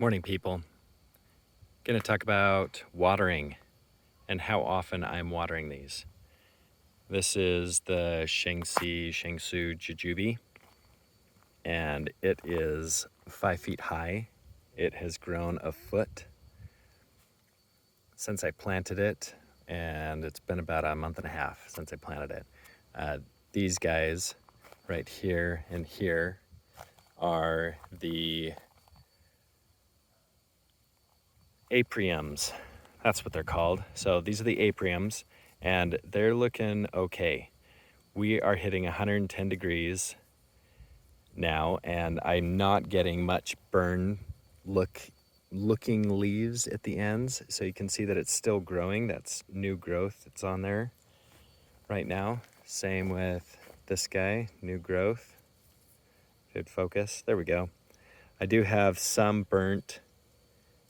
Morning, people. Going to talk about watering and how often I'm watering these. This is the Shangsu Jujube, and it is 5 feet high. It has grown a foot since I planted it, and it's been about a month and a half since I planted it. These guys right here and here are the apriums. That's what they're called. So these are the apriums, and they're looking okay. We are hitting 110 degrees now, and I'm not getting much burn looking leaves at the ends. So you can see that it's still growing. That's new growth that's on there right now. Same with this guy, new growth. Good focus. There we go. I do have some burnt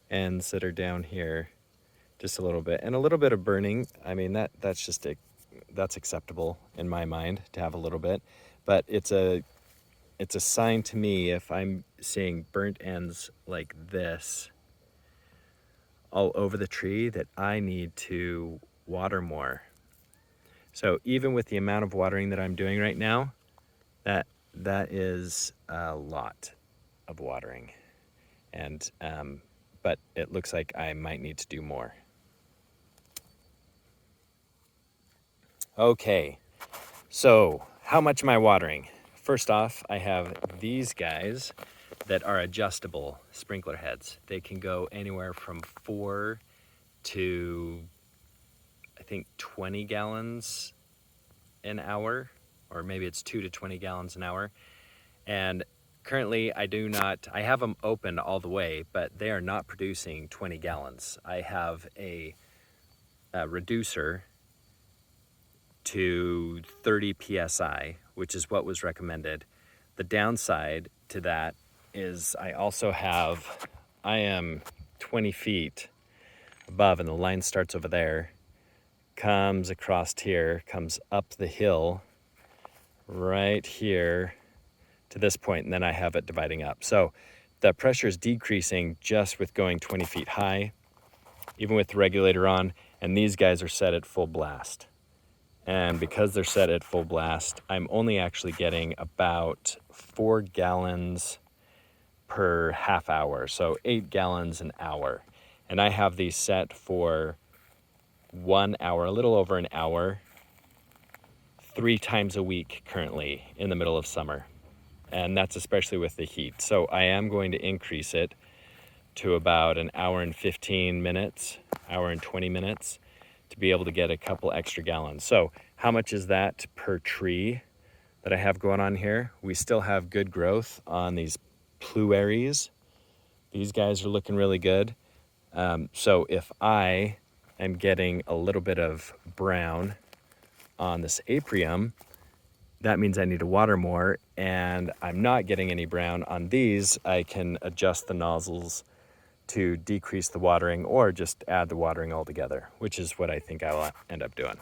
ends that are down here, just a little bit, and a little bit of burning. I mean, that's acceptable in my mind to have a little bit, but it's a sign to me if I'm seeing burnt ends like this all over the tree that I need to water more. So even with the amount of watering that I'm doing right now, that is a lot of watering, and but it looks like I might need to do more. Okay, so how much am I watering? First off, I have these guys that are adjustable sprinkler heads. They can go anywhere from 4 to, I think, 20 gallons an hour, or maybe it's 2 to 20 gallons an hour. And currently I have them open all the way, but they are not producing 20 gallons. I have a reducer to 30 psi, which is what was recommended. The downside to that is I am 20 feet above, and the line starts over there, comes across here, comes up the hill right here to this point, and then I have it dividing up. So the pressure is decreasing just with going 20 feet high, even with the regulator on, and these guys are set at full blast. And because they're set at full blast, I'm only actually getting about 4 gallons per half hour, so 8 gallons an hour. And I have these set for 1 hour, a little over an hour, 3 times a week currently in the middle of summer. And that's especially with the heat. So I am going to increase it to about an hour and 15 minutes, hour and 20 minutes to be able to get a couple extra gallons. So how much is that per tree that I have going on here? We still have good growth on these pluaries. These guys are looking really good. So if I am getting a little bit of brown on this aprium, that means I need to water more, and I'm not getting any brown on these. I can adjust the nozzles to decrease the watering or just add the watering altogether, which is what I think I will end up doing.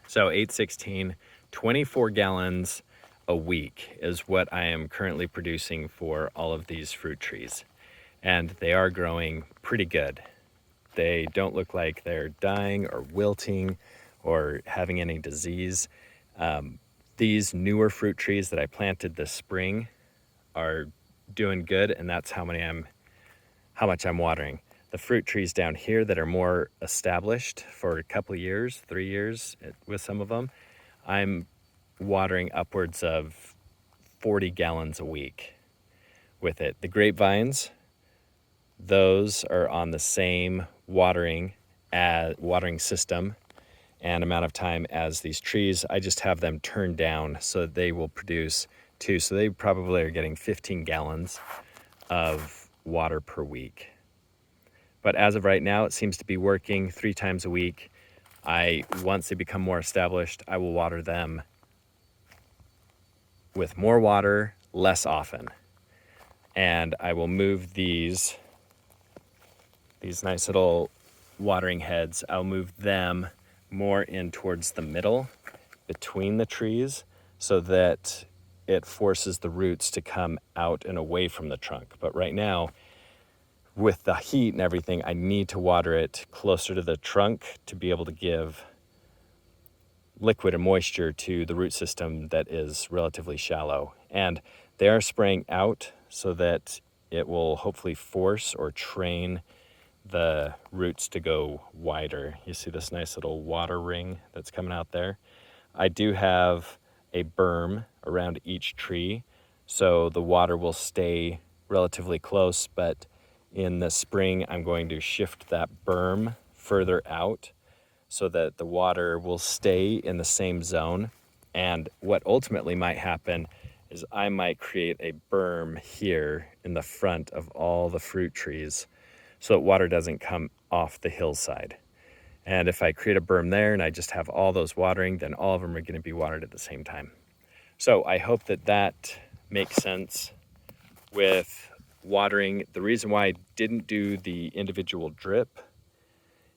So 816, 24 gallons a week is what I am currently producing for all of these fruit trees. And they are growing pretty good. They don't look like they're dying or wilting or having any disease. These newer fruit trees that I planted this spring are doing good, and that's how much I'm watering. The fruit trees down here that are more established for a couple of years, 3 years with some of them, I'm watering upwards of 40 gallons a week with it. The grapevines, those are on the same watering system and amount of time as these trees. I just have them turned down so they will produce 2. So they probably are getting 15 gallons of water per week. But as of right now, it seems to be working 3 times a week. Once they become more established, I will water them with more water, less often. And I will move these nice little watering heads, I'll move them more in towards the middle between the trees so that it forces the roots to come out and away from the trunk. But right now, with the heat and everything, I need to water it closer to the trunk to be able to give liquid and moisture to the root system that is relatively shallow. And they are spraying out so that it will hopefully force or train the roots to go wider. You see this nice little water ring that's coming out there? I do have a berm around each tree, so the water will stay relatively close, but in the spring, I'm going to shift that berm further out so that the water will stay in the same zone. And what ultimately might happen is I might create a berm here in the front of all the fruit trees so that water doesn't come off the hillside. And if I create a berm there and I just have all those watering, then all of them are going to be watered at the same time. So I hope that that makes sense with watering. The reason why I didn't do the individual drip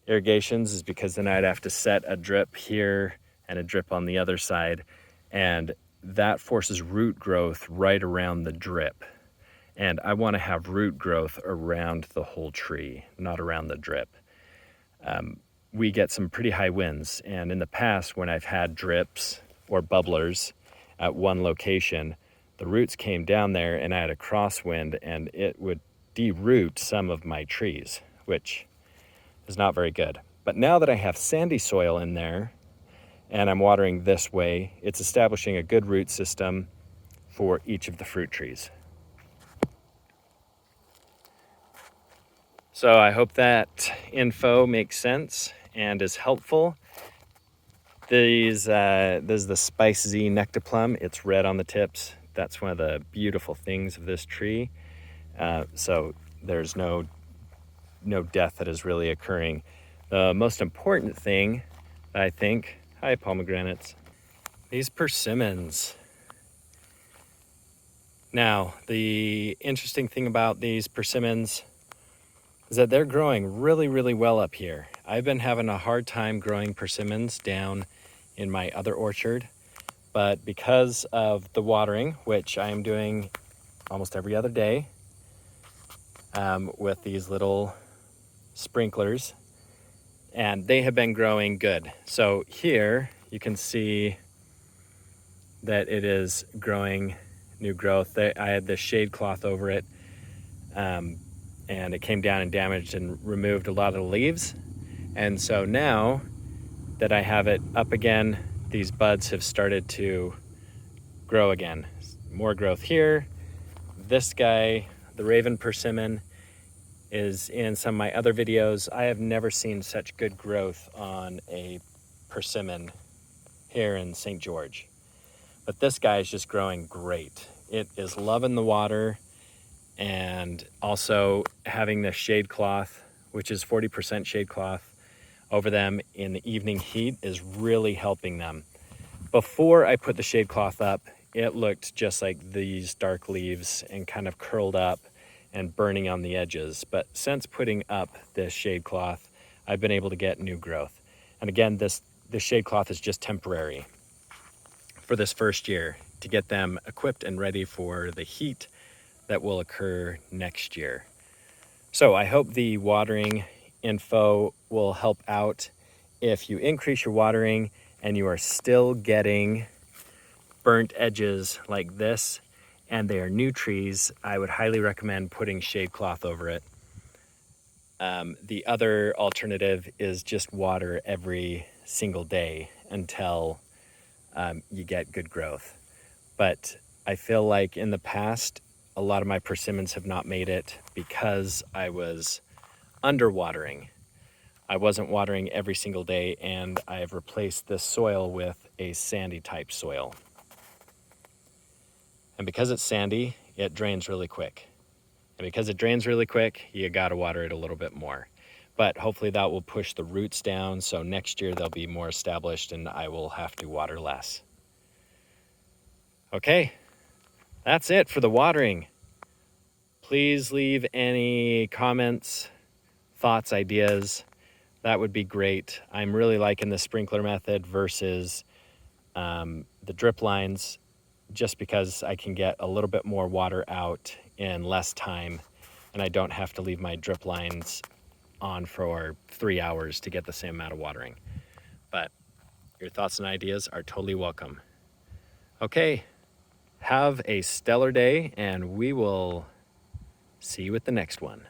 irrigations is because then I'd have to set a drip here and a drip on the other side, and that forces root growth right around the drip. And I want to have root growth around the whole tree, not around the drip. We get some pretty high winds, and in the past when I've had drips or bubblers at one location, the roots came down there and I had a crosswind and it would deroot some of my trees, which is not very good. But now that I have sandy soil in there and I'm watering this way, it's establishing a good root system for each of the fruit trees. So I hope that info makes sense and is helpful. This is the Spice Z Nectaplum. It's red on the tips. That's one of the beautiful things of this tree. So there's no death that is really occurring. The most important thing, I think, hi pomegranates, these persimmons. Now, the interesting thing about these persimmons is that they're growing really, really well up here. I've been having a hard time growing persimmons down in my other orchard, but because of the watering, which I am doing almost every other day with these little sprinklers, and they have been growing good. So here you can see that it is growing new growth. I had this shade cloth over it, and it came down and damaged and removed a lot of the leaves. And so now that I have it up again, these buds have started to grow again. More growth here. This guy, the Raven Persimmon, is in some of my other videos. I have never seen such good growth on a persimmon here in St. George. But this guy is just growing great. It is loving the water, and also having the shade cloth, which is 40% shade cloth, over them in the evening heat is really helping them. Before I put the shade cloth up, it looked just like these dark leaves and kind of curled up and burning on the edges. But since putting up this shade cloth, I've been able to get new growth. And again, this shade cloth is just temporary for this first year to get them equipped and ready for the heat that will occur next year. So I hope the watering info will help out. If you increase your watering and you are still getting burnt edges like this, and they are new trees, I would highly recommend putting shade cloth over it. The other alternative is just water every single day until you get good growth. But I feel like in the past, a lot of my persimmons have not made it because I was underwatering. I wasn't watering every single day, and I have replaced this soil with a sandy type soil. And because it's sandy, it drains really quick. And because it drains really quick, you gotta water it a little bit more. But hopefully that will push the roots down, so next year they'll be more established and I will have to water less. Okay, that's it for the watering. Please leave any comments, thoughts, ideas. That would be great. I'm really liking the sprinkler method versus the drip lines, just because I can get a little bit more water out in less time and I don't have to leave my drip lines on for 3 hours to get the same amount of watering. But your thoughts and ideas are totally welcome. Okay, have a stellar day, and we will see you at the next one.